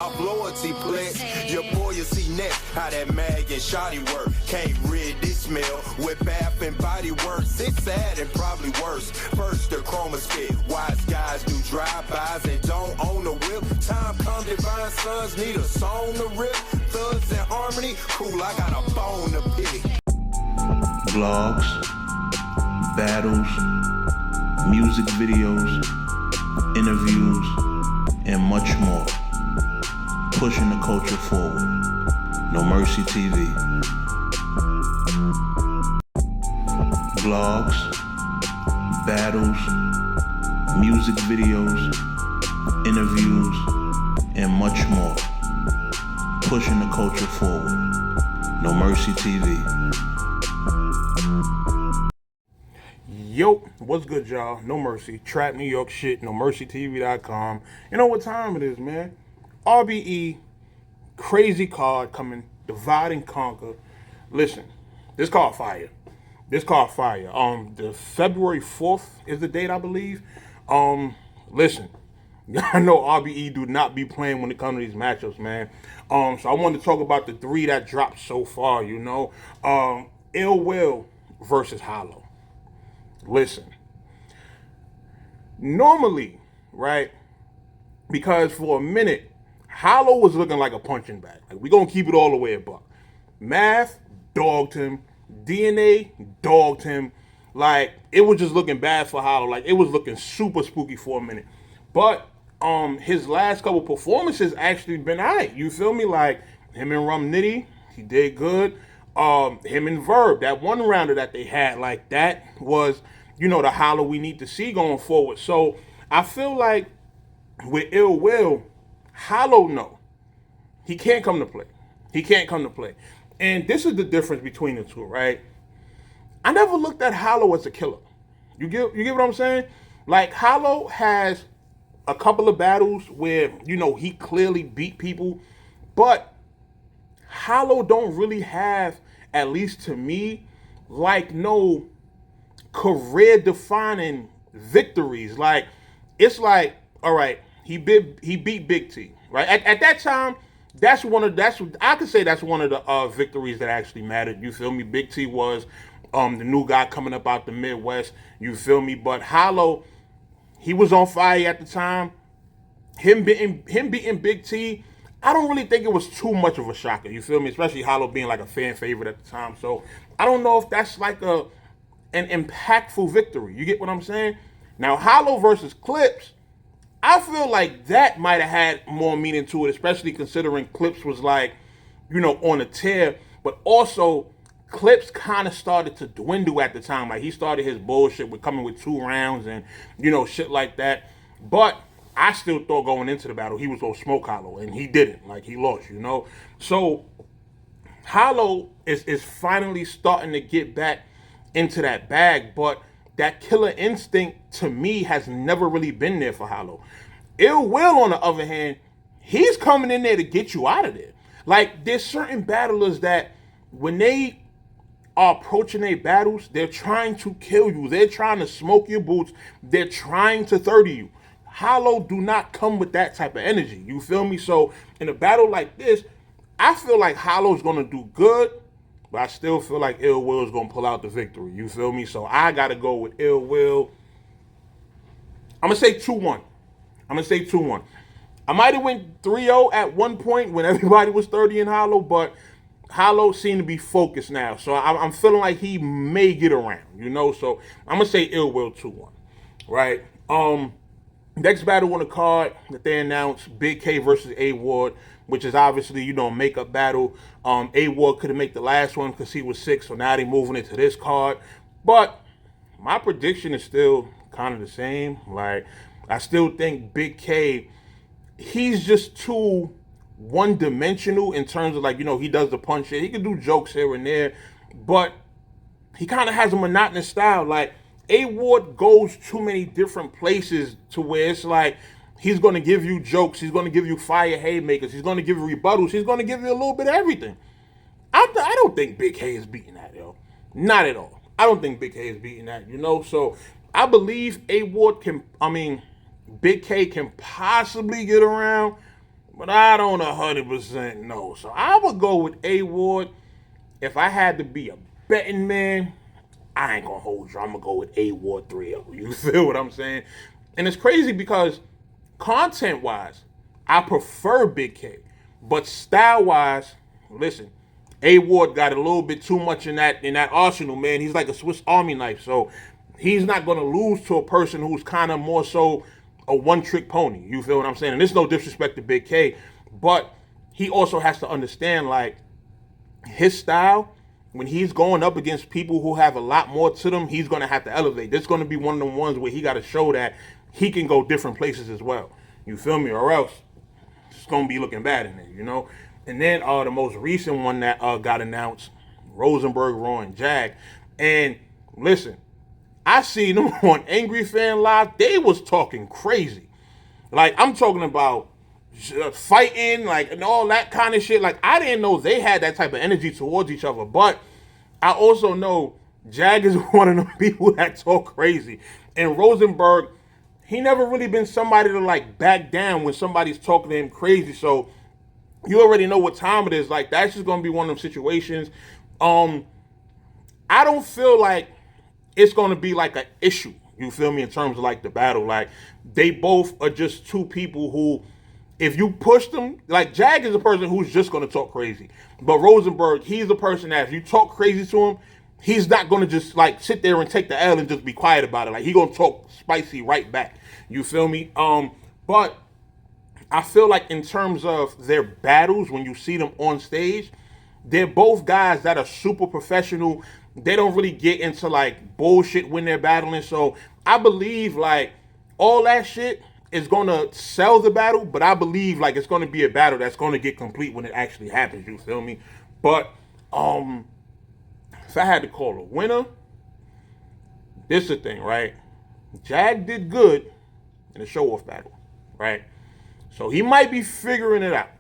Loyalty pledge, your boy you see next. How that mag and shoddy work. Can't rid this smell with bath and body works. It's sad and probably worse. First the chroma spit. Wise guys do drive-bys and don't own a whip. Time come divine sons need a song to rip. Thugs in harmony, cool, I got a bone to pick. Vlogs, battles, music videos, interviews, and much more. Pushing the culture forward. No Mercy TV. Vlogs, battles, music videos, interviews, and much more. Pushing the culture forward. No Mercy TV. Yo, what's good, y'all? No Mercy, Trap New York shit, NoMercyTV.com. You know what time it is, man? RBE, crazy card coming, divide and conquer. Listen, this card fire. This card fire. The February 4th is the date, I believe. Listen, I know RBE do not be playing when it comes to these matchups, man. So I wanted to talk about the three that dropped so far, you know. Ill Will versus Hollow. Listen, normally, right, because for a minute, Hollow was looking like a punching bag. Like, we gonna keep it all the way a buck. Math dogged him. DNA dogged him. Like, it was just looking bad for Hollow. Like, it was looking super spooky for a minute. But his last couple performances actually been alright. You feel me? Like, him and Rum Nitty, he did good. Him and Verb, that one rounder that they had, like, that was, you know, the Hollow we need to see going forward. So I feel like with Ill Will, Hollow, no. He can't come to play. He can't come to play. And this is the difference between the two, right? I never looked at Hollow as a killer. You get what I'm saying? Like, Hollow has a couple of battles where, you know, he clearly beat people, but Hollow don't really have, at least to me, like, no career-defining victories. Like, it's like, all right, he beat Big T, right? At that time, I could say that's one of the victories that actually mattered. You feel me? Big T was the new guy coming up out the Midwest. You feel me? But Hollow, he was on fire at the time. Him beating Big T, I don't really think it was too much of a shocker. You feel me? Especially Hollow being like a fan favorite at the time. So I don't know if that's like an impactful victory. You get what I'm saying? Now, Hollow versus Clips, I feel like that might have had more meaning to it, especially considering Clips was like, you know, on a tear. But also, Clips kind of started to dwindle at the time. Like, he started his bullshit with coming with 2 rounds and, you know, shit like that. But I still thought going into the battle he was going to smoke Hollow, and he didn't. Like, he lost, you know. So Hollow is finally starting to get back into that bag, but that killer instinct, to me, has never really been there for Hollow. Ill Will, on the other hand, he's coming in there to get you out of there. Like, there's certain battlers that when they are approaching their battles, they're trying to kill you. They're trying to smoke your boots. They're trying to 30 you. Hollow do not come with that type of energy. You feel me? So in a battle like this, I feel like Hollow's going to do good, but I still feel like Ill Will is going to pull out the victory. You feel me? So I got to go with Ill Will. I'm going to say 2-1. I might have went 3-0 at one point when everybody was 30 in Hollow, but Hollow seemed to be focused now. So I'm feeling like he may get around, you know? So I'm going to say Ill Will 2-1, right? Next battle on the card that they announced, Big K versus A Ward, which is obviously, you know, a makeup battle. A Ward couldn't make the last one because he was sick, so now they're moving it to this card. But my prediction is still kind of the same. Like, I still think Big K, he's just too one-dimensional in terms of, like, you know, he does the punch shit. He can do jokes here and there, but he kind of has a monotonous style. Like, A Ward goes too many different places to where it's like he's going to give you jokes. He's going to give you fire haymakers. He's going to give you rebuttals. He's going to give you a little bit of everything. I don't think Big K is beating that, yo. Not at all. I don't think Big K is beating that, you know. So I believe Big K can possibly get around, but I don't 100% know. So I would go with A Ward. If I had to be a betting man, I ain't gonna hold you. I'm gonna go with A Ward 3-0. You feel what I'm saying? And it's crazy because content-wise, I prefer Big K. But style-wise, listen, A Ward got a little bit too much in that arsenal, man. He's like a Swiss Army knife. So he's not gonna lose to a person who's kind of more so a one-trick pony. You feel what I'm saying? And there's no disrespect to Big K, but he also has to understand, like, his style, when he's going up against people who have a lot more to them, he's going to have to elevate. This is going to be one of the ones where he got to show that he can go different places as well. You feel me? Or else it's going to be looking bad in there, you know? And then the most recent one that got announced, Rosenberg Raww and Jag. And listen, I seen them on Angry Fan Live. They was talking crazy. Like, I'm talking about fighting, like, and all that kind of shit. Like, I didn't know they had that type of energy towards each other. But I also know Jag is one of the people that talk crazy. And Rosenberg, he never really been somebody to, like, back down when somebody's talking to him crazy. So you already know what time it is. Like, that's just going to be one of them situations. I don't feel like it's going to be, like, an issue. You feel me? In terms of, like, the battle. Like, they both are just two people who, if you push them, like, Jag is a person who's just going to talk crazy. But Rosenberg, he's the person that if you talk crazy to him, he's not going to just, like, sit there and take the L and just be quiet about it. Like, he going to talk spicy right back. You feel me? But I feel like in terms of their battles, when you see them on stage, they're both guys that are super professional. They don't really get into, like, bullshit when they're battling. So I believe, like, all that shit is going to sell the battle, but I believe, like, it's going to be a battle that's going to get complete when it actually happens, you feel me? But if I had to call a winner, this is the thing, right? Jag did good in the show-off battle, right? So he might be figuring it out.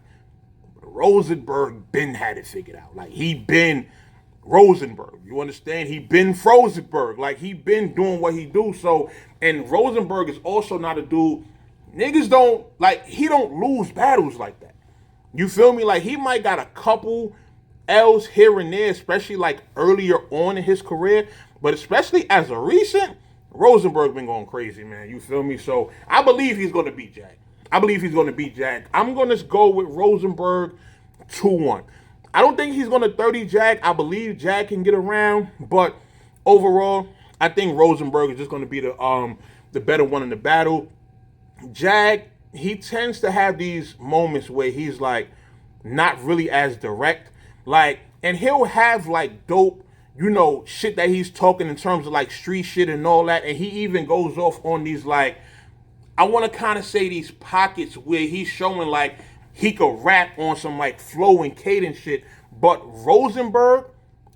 But Rosenberg been had it figured out. Like, he been Rosenberg, you understand? He been Frozenberg. Like, he been doing what he do. So, and Rosenberg is also not a dude. Niggas don't, like, he don't lose battles like that. You feel me? Like, he might got a couple L's here and there, especially, like, earlier on in his career. But especially as a recent, Rosenberg been going crazy, man. You feel me? So, I believe he's going to beat Jag. I'm going to go with Rosenberg 2-1. I don't think he's going to 30 Jag. I believe Jag can get around. But overall, I think Rosenberg is just going to be the better one in the battle. Jag, he tends to have these moments where he's, like, not really as direct. Like, and he'll have, like, dope, you know, shit that he's talking in terms of, like, street shit and all that. And he even goes off on these, like, I want to kind of say these pockets where he's showing, like, he could rap on some, like, flow and cadence shit. But Rosenberg,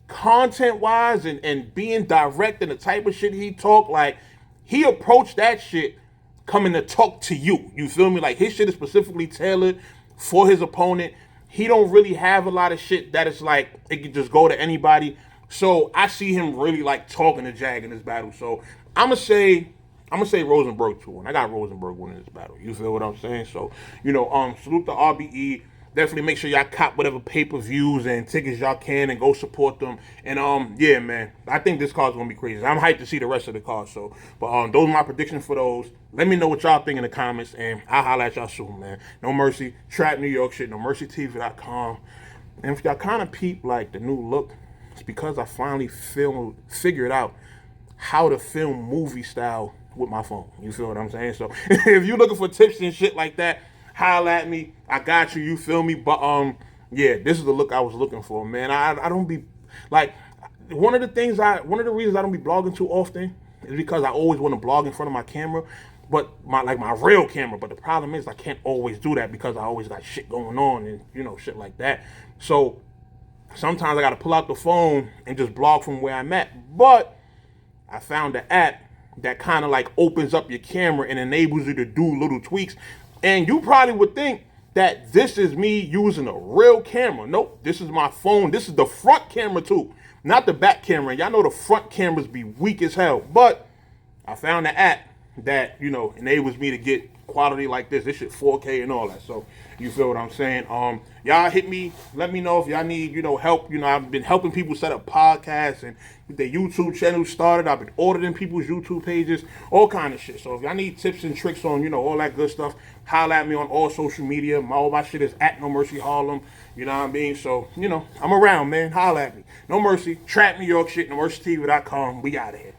content-wise and being direct and the type of shit he talk, like, he approached that shit coming to talk to you. You feel me? Like, his shit is specifically tailored for his opponent. He don't really have a lot of shit that is, like, it can just go to anybody. So I see him really, like, talking to Jag in this battle. So I'm gonna say Rosenberg 2-1. I got Rosenberg winning this battle. You feel what I'm saying? So, you know, salute the RBE. Definitely make sure y'all cop whatever pay-per-views and tickets y'all can and go support them. And yeah, man, I think this card's gonna be crazy. I'm hyped to see the rest of the cards. So, but those are my predictions for those. Let me know what y'all think in the comments, and I'll holler at y'all soon, man. No Mercy, Trap New York shit, NoMercyTV.com. And if y'all kind of peep, like, the new look, it's because I finally figured out how to film movie style with my phone. You feel what I'm saying? So if you're looking for tips and shit like that, holler at me. I got you. You feel me? But yeah, this is the look I was looking for, man. I don't be like, one of the reasons I don't be blogging too often is because I always want to blog in front of my camera, but my real camera. But the problem is I can't always do that because I always got shit going on and, you know, shit like that. So sometimes I got to pull out the phone and just blog from where I'm at. But I found the app that kind of, like, opens up your camera and enables you to do little tweaks. And you probably would think that this is me using a real camera. Nope, this is my phone. This is the front camera too, not the back camera. Y'all know the front cameras be weak as hell. But I found an app that, you know, enables me to get quality like this. This shit 4K and all that. So you feel what I'm saying? Y'all hit me. Let me know if y'all need, help. I've been helping people set up podcasts and get their YouTube channels started. I've been auditing people's YouTube pages, all kind of shit. So if y'all need tips and tricks on, all that good stuff, holla at me on all social media. All my shit is at No Mercy Harlem. You know what I mean? So, I'm around, man. Holla at me. No Mercy. Trap New York shit. NoMercyTV.com. We out of here.